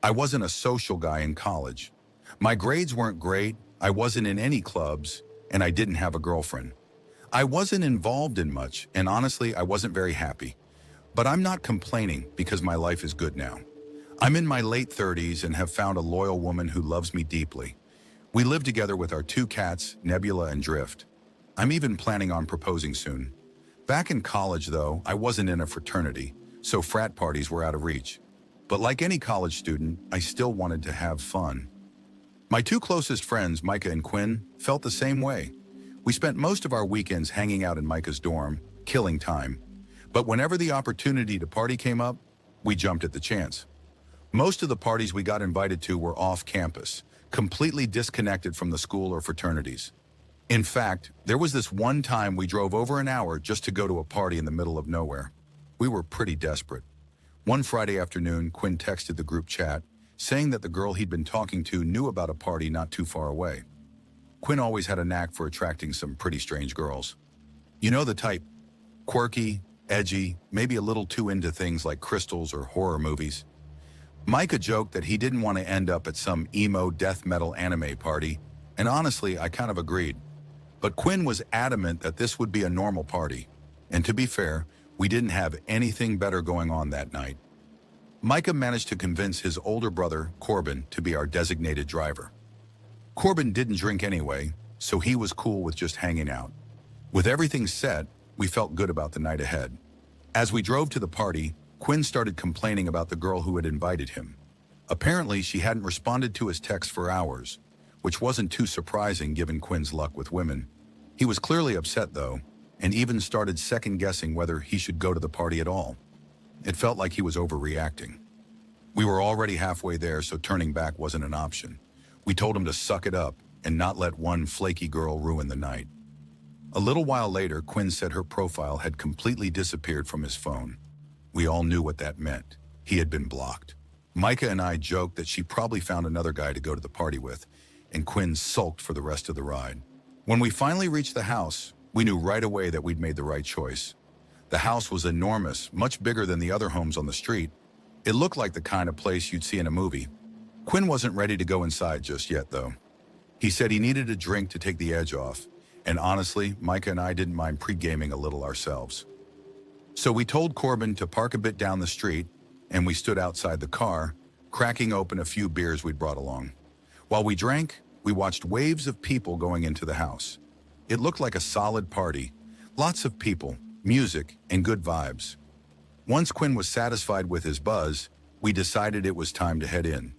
I wasn't a social guy in college. My grades weren't great, I wasn't in any clubs, and I didn't have a girlfriend. I wasn't involved in much, and honestly, I wasn't very happy. But I'm not complaining because my life is good now. I'm in my late 30s and have found a loyal woman who loves me deeply. We live together with our two cats, Nebula and Drift. I'm even planning on proposing soon. Back in college, though, I wasn't in a fraternity, so frat parties were out of reach. But like any college student, I still wanted to have fun. My two closest friends, Micah and Quinn, felt the same way. We spent most of our weekends hanging out in Micah's dorm, killing time. But whenever the opportunity to party came up, we jumped at the chance. Most of the parties we got invited to were off campus, completely disconnected from the school or fraternities. In fact, there was this one time we drove over an hour just to go to a party in the middle of nowhere. We were pretty desperate. One Friday afternoon, Quinn texted the group chat, saying that the girl he'd been talking to knew about a party not too far away. Quinn always had a knack for attracting some pretty strange girls. You know the type. Quirky, edgy, maybe a little too into things like crystals or horror movies. Micah joked that he didn't want to end up at some emo death metal anime party, and honestly, I kind of agreed. But Quinn was adamant that this would be a normal party. And to be fair, we didn't have anything better going on that night. Micah managed to convince his older brother, Corbin, to be our designated driver. Corbin didn't drink anyway, so he was cool with just hanging out. With everything set, we felt good about the night ahead. As we drove to the party, Quinn started complaining about the girl who had invited him. Apparently, she hadn't responded to his texts for hours, which wasn't too surprising given Quinn's luck with women. He was clearly upset, though, and even started second-guessing whether he should go to the party at all. It felt like he was overreacting. We were already halfway there, so turning back wasn't an option. We told him to suck it up and not let one flaky girl ruin the night. A little while later, Quinn said her profile had completely disappeared from his phone. We all knew what that meant. He had been blocked. Micah and I joked that she probably found another guy to go to the party with, and Quinn sulked for the rest of the ride. When we finally reached the house, we knew right away that we'd made the right choice. The house was enormous, much bigger than the other homes on the street. It looked like the kind of place you'd see in a movie. Quinn wasn't ready to go inside just yet, though. He said he needed a drink to take the edge off, and honestly, Micah and I didn't mind pre-gaming a little ourselves. So we told Corbin to park a bit down the street, and we stood outside the car, cracking open a few beers we'd brought along. While we drank, we watched waves of people going into the house. It looked like a solid party, lots of people, music, and good vibes. Once Quinn was satisfied with his buzz, we decided it was time to head in.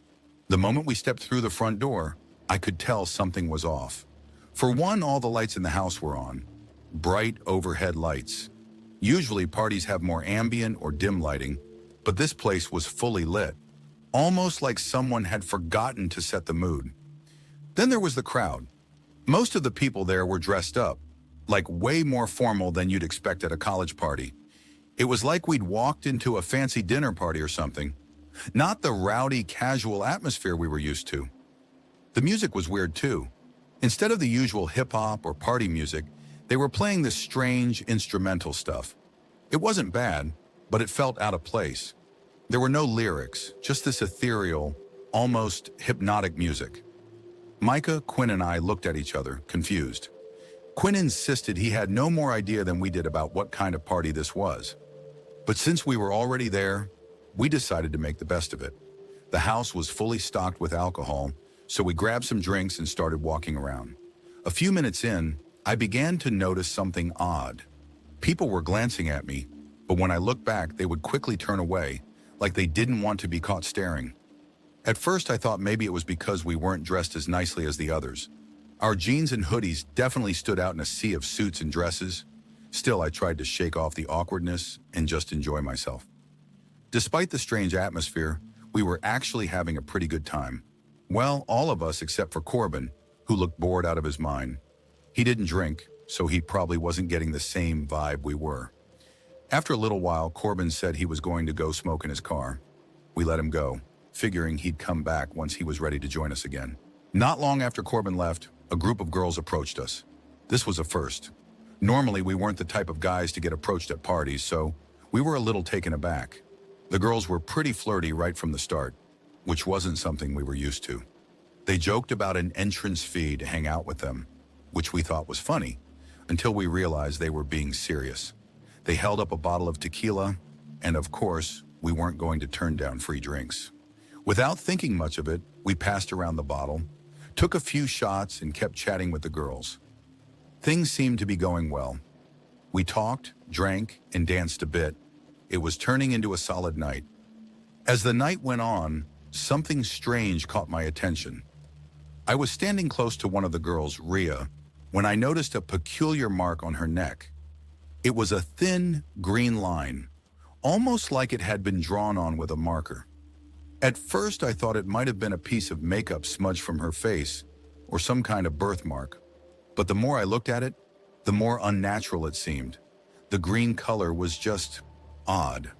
The moment we stepped through the front door, I could tell something was off. For one, all the lights in the house were on. Bright overhead lights. Usually parties have more ambient or dim lighting, but this place was fully lit, almost like someone had forgotten to set the mood. Then there was the crowd. Most of the people there were dressed up, like way more formal than you'd expect at a college party. It was like we'd walked into a fancy dinner party or something, not the rowdy, casual atmosphere we were used to. The music was weird too. Instead of the usual hip-hop or party music, they were playing this strange instrumental stuff. It wasn't bad, but it felt out of place. There were no lyrics, just this ethereal, almost hypnotic music. Micah, Quinn, and I looked at each other, confused. Quinn insisted he had no more idea than we did about what kind of party this was. But since we were already there, we decided to make the best of it. The house was fully stocked with alcohol, so we grabbed some drinks and started walking around. A few minutes in, I began to notice something odd. People were glancing at me, but when I looked back, they would quickly turn away, like they didn't want to be caught staring. At first, I thought maybe it was because we weren't dressed as nicely as the others. Our jeans and hoodies definitely stood out in a sea of suits and dresses. Still, I tried to shake off the awkwardness and just enjoy myself. Despite the strange atmosphere, we were actually having a pretty good time. Well, all of us except for Corbin, who looked bored out of his mind. He didn't drink, so he probably wasn't getting the same vibe we were. After a little while, Corbin said he was going to go smoke in his car. We let him go, figuring he'd come back once he was ready to join us again. Not long after Corbin left, a group of girls approached us. This was a first. Normally, we weren't the type of guys to get approached at parties, so we were a little taken aback. The girls were pretty flirty right from the start. which wasn't something we were used to. They joked about an entrance fee to hang out with them, which we thought was funny, until we realized they were being serious. They held up a bottle of tequila, and of course, we weren't going to turn down free drinks. Without thinking much of it, we passed around the bottle, took a few shots, and kept chatting with the girls. Things seemed to be going well. We talked, drank, and danced a bit. It was turning into a solid night. As the night went on, something strange caught my attention. I was standing close to one of the girls, Rhea, when I noticed a peculiar mark on her neck. It was a thin, green line, almost like it had been drawn on with a marker. At first, I thought it might have been a piece of makeup smudged from her face or some kind of birthmark. But the more I looked at it, the more unnatural it seemed. The green color was just odd.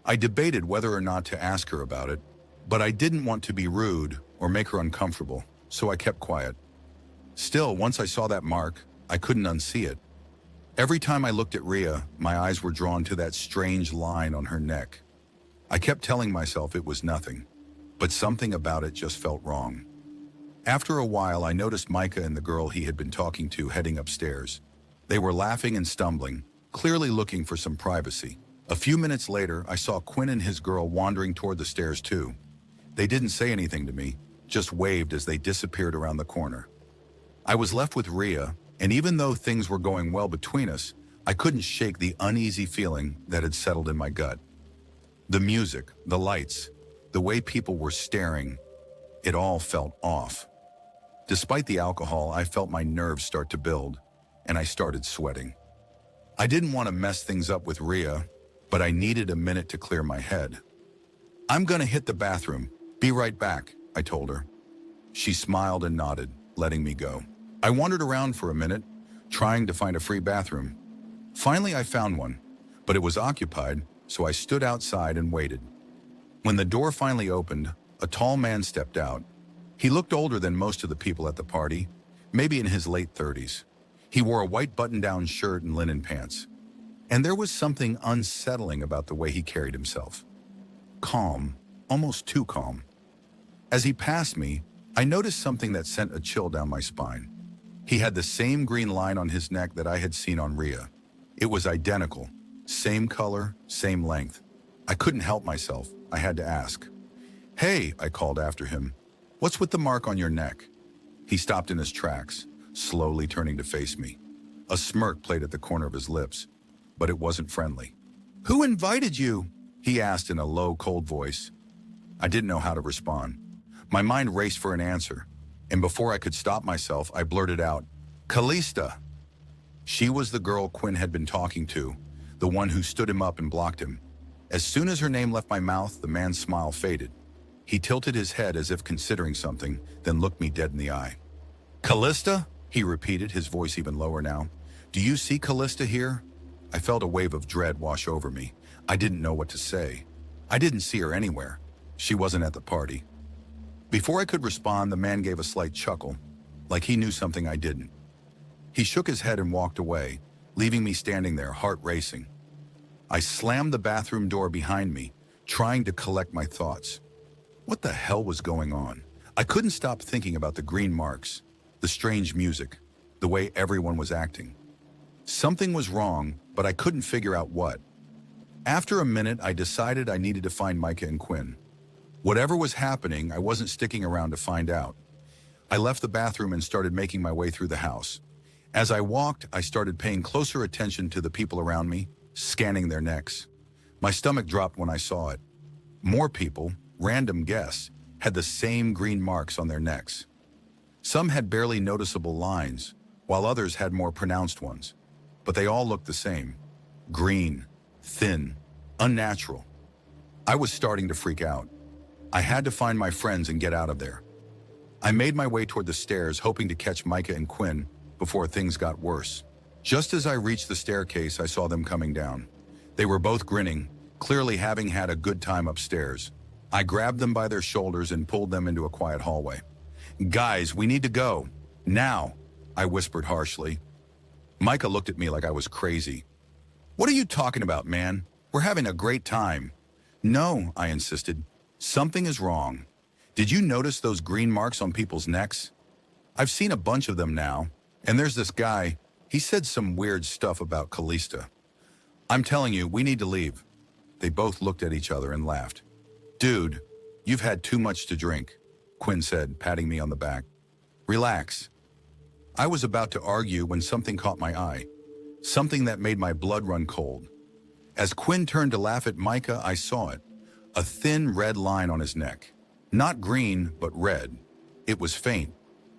I debated whether or not to ask her about it, but I didn't want to be rude or make her uncomfortable, so I kept quiet. Still, once I saw that mark, I couldn't unsee it. Every time I looked at Rhea, my eyes were drawn to that strange line on her neck. I kept telling myself it was nothing, but something about it just felt wrong. After a while, I noticed Micah and the girl he had been talking to heading upstairs. They were laughing and stumbling, clearly looking for some privacy. A few minutes later, I saw Quinn and his girl wandering toward the stairs too. They didn't say anything to me, just waved as they disappeared around the corner. I was left with Rhea, and even though things were going well between us, I couldn't shake the uneasy feeling that had settled in my gut. The music, the lights, the way people were staring, it all felt off. Despite the alcohol, I felt my nerves start to build, and I started sweating. I didn't want to mess things up with Rhea, but I needed a minute to clear my head. "I'm gonna hit the bathroom. Be right back," I told her. She smiled and nodded, letting me go. I wandered around for a minute, trying to find a free bathroom. Finally, I found one, but it was occupied, so I stood outside and waited. When the door finally opened, a tall man stepped out. He looked older than most of the people at the party, maybe in his late 30s. He wore a white button-down shirt and linen pants. And there was something unsettling about the way he carried himself. Calm, almost too calm. As he passed me, I noticed something that sent a chill down my spine. He had the same green line on his neck that I had seen on Rhea. It was identical, same color, same length. I couldn't help myself. I had to ask. "Hey," I called after him. "What's with the mark on your neck?" He stopped in his tracks, slowly turning to face me. A smirk played at the corner of his lips, but it wasn't friendly. "Who invited you?" he asked in a low, cold voice. I didn't know how to respond. My mind raced for an answer, and before I could stop myself, I blurted out, "Callista." She was the girl Quinn had been talking to, the one who stood him up and blocked him. As soon as her name left my mouth, the man's smile faded. He tilted his head as if considering something, then looked me dead in the eye. "Callista?" he repeated, his voice even lower now. "Do you see Callista here?" I felt a wave of dread wash over me. I didn't know what to say. I didn't see her anywhere. She wasn't at the party. Before I could respond, the man gave a slight chuckle, like he knew something I didn't. He shook his head and walked away, leaving me standing there, heart racing. I slammed the bathroom door behind me, trying to collect my thoughts. What the hell was going on? I couldn't stop thinking about the green marks, the strange music, the way everyone was acting. Something was wrong, but I couldn't figure out what. After a minute, I decided I needed to find Micah and Quinn. Whatever was happening, I wasn't sticking around to find out. I left the bathroom and started making my way through the house. As I walked, I started paying closer attention to the people around me, scanning their necks. My stomach dropped when I saw it. More people, random guests, had the same green marks on their necks. Some had barely noticeable lines, while others had more pronounced ones. But they all looked the same. Green, thin, unnatural. I was starting to freak out. I had to find my friends and get out of there. I made my way toward the stairs, hoping to catch Micah and Quinn before things got worse. Just as I reached the staircase, I saw them coming down. They were both grinning, clearly having had a good time upstairs. I grabbed them by their shoulders and pulled them into a quiet hallway. "Guys, we need to go. Now," I whispered harshly. Micah looked at me like I was crazy. "What are you talking about, man? We're having a great time." "No," I insisted. "Something is wrong. Did you notice those green marks on people's necks? I've seen a bunch of them now, and there's this guy. He said some weird stuff about Callista. I'm telling you, we need to leave." They both looked at each other and laughed. "Dude, you've had too much to drink," Quinn said, patting me on the back. "Relax." I was about to argue when something caught my eye, something that made my blood run cold. As Quinn turned to laugh at Micah, I saw it, a thin red line on his neck. Not green, but red. It was faint,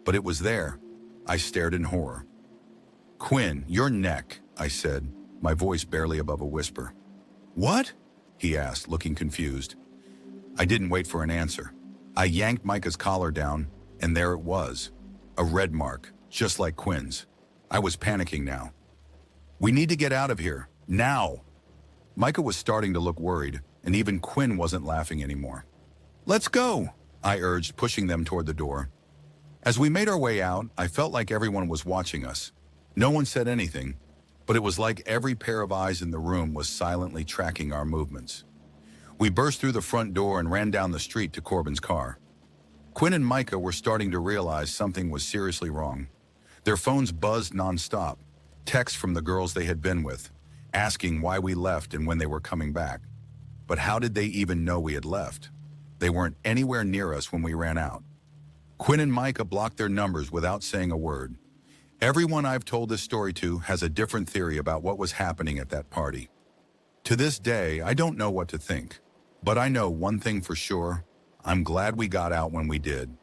but it was there. I stared in horror. "Quinn, your neck," I said, my voice barely above a whisper. "What?" he asked, looking confused. I didn't wait for an answer. I yanked Micah's collar down, and there it was, a red mark, just like Quinn's. I was panicking now. "We need to get out of here, now." Micah was starting to look worried, and even Quinn wasn't laughing anymore. "Let's go," I urged, pushing them toward the door. As we made our way out, I felt like everyone was watching us. No one said anything, but it was like every pair of eyes in the room was silently tracking our movements. We burst through the front door and ran down the street to Corbin's car. Quinn and Micah were starting to realize something was seriously wrong. Their phones buzzed nonstop, texts from the girls they had been with, asking why we left and when they were coming back. But how did they even know we had left? They weren't anywhere near us when we ran out. Quinn and Micah blocked their numbers without saying a word. Everyone I've told this story to has a different theory about what was happening at that party. To this day, I don't know what to think. But I know one thing for sure: I'm glad we got out when we did.